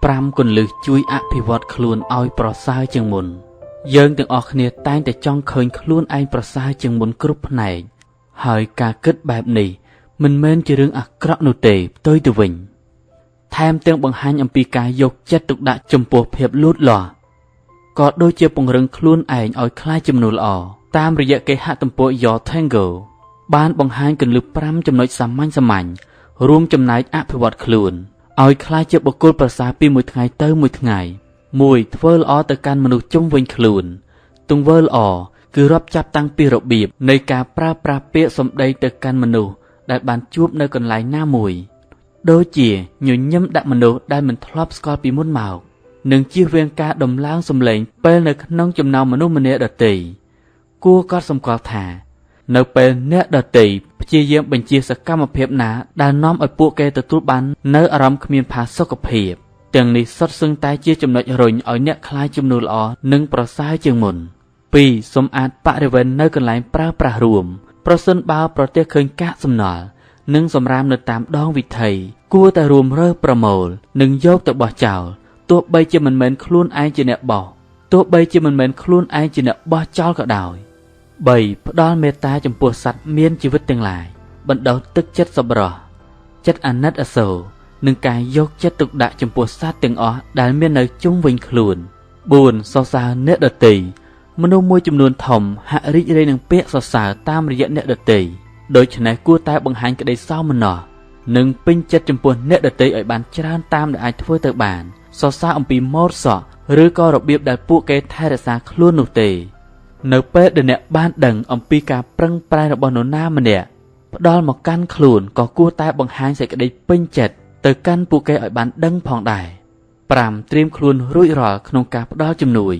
5 គន្លឹះជួយអភិវឌ្ឍខ្លួនឲ្យប្រសើរជាងមុនយើងទាំងអស់គ្នាតែងតែចង់ឃើញខ្លួនឯងប្រសើរជាងមុនគ្រប់ផ្នែកហើយការគិតបែបនេះមិនមែនជារឿងអាក្រក់នោះទេផ្ទុយទៅវិញថែមទាំងបង្ហាញអំពីការយកចិត្តទុកដាក់ចំពោះភាពលូតលាស់ក៏ដូចជាពង្រឹងខ្លួនឯងឲ្យក្លាយជាមនុស្សល្អតាមរយៈគេហទំព័រ Your Tango បានបង្ហាញគន្លឹះ 5 ចំណុចសាមញ្ញរួមចំណែកអភិវឌ្ឍខ្លួនឲ្យក្លាយជាបុគ្គលប្រសើរពីមួយថ្ងៃទៅមួយថ្ងៃ 1. ធ្វើល្អទៅកាន់មនុស្សជុំវិញខ្លួនទង្វើល្អគឺរាប់ចាប់តាំងពីរបៀបនៃការប្រើប្រាស់ពាក្យសម្ដីទៅកាន់មនុស្សដែលបានជួបនៅកន្លែងណាមួយដូចជាញញឹមដាក់មនុស្សដែលមិនធ្លាប់ស្គាល់ពីមុនមកនិងជៀសវាងការដំឡើងសម្លេងពេលនៅក្នុងចំណោមមនុស្សម្នាក់ដទៃគួរកត់សម្គាល់ថានៅពេលអ្នកដទៃព្យាយាមបញ្ជាសកម្មភាពណាដែលនាំឲ្យពួកគេទទួលបាននៅអារម្មណ៍គ្មានផាសុកភាពទាំងនេះសុទ្ធសឹងតែជាចំណុចរុញឲ្យអ្នកក្លាយជាមនុស្សល្អនិងប្រសើរជាងមុន 2. សម្អាតបរិវេណនៅកន្លែងប្រើប្រាស់រួមប្រសិនបើប្រទះឃើញកាកសំណល់និងសម្រាមនៅតាមដងវិថីគួរតែរួមរើប្រមូលនិងយកទៅបោះចោលទោះបីជាមិនមែនខ្លួនឯងជាអ្នកបោះចោលក៏ដោយ 3. ផ្ដល់មេត្តាចំពោះសត្វមានជីវិតទាំងឡាយបណ្ដុះទឹកចិត្តសប្បុរសចិត្តអាណិតអាសូរនិងការយកចិត្តទុកដាក់ចំពោះសត្វទាំងអស់ដែលមាននៅជុំវិញខ្លួន 4. សរសើរអ្នកដទៃមនុស្សមួយចំនួនធំហាក់រីករាយនឹងពាក្យសរសើរតាមរយៈអ្នកដទៃដូច្នេះគួរតែបង្ហាញក្តីសោមនស្សនិងពេញចិត្តចំពោះអ្នកដទៃឲ្យបានច្រើនតាមដែលអាចធ្វើទៅបានសរសើរអំពីម៉ូដសក់ឬក៏របៀបដែលពួកគេថែរក្សាខ្លួននោះទេនៅពេលដែលអ្នកបានដឹងអំពីការប្រឹងប្រែងរបស់នរណាម្នាក់ផ្ដល់មកកាន់ខ្លួនក៏គួរតែបង្ហាញសេចក្តីពេញចិត្តទៅកាន់ពួកគេឲ្យបានដឹងផងដែរ 5. ត្រៀមខ្លួនរួចរាល់ក្នុងការផ្ដល់ជំនួយ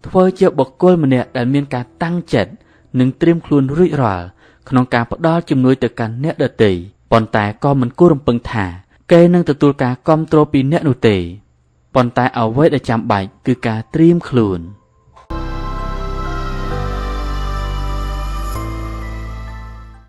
ធ្វើជាបុគ្គលម្នាក់ដែលមានការតាំងចិត្តនិងត្រៀមខ្លួនរួចរាល់ក្នុងការផ្ដល់ជំនួយទៅកាន់អ្នកដទៃប៉ុន្តែក៏មិនគួររំពឹងថាគេនឹងទទួលការគាំទ្រពីអ្នកនោះទេប៉ុន្តែអ្វីដែលចាំបាច់គឺការត្រៀមខ្លួន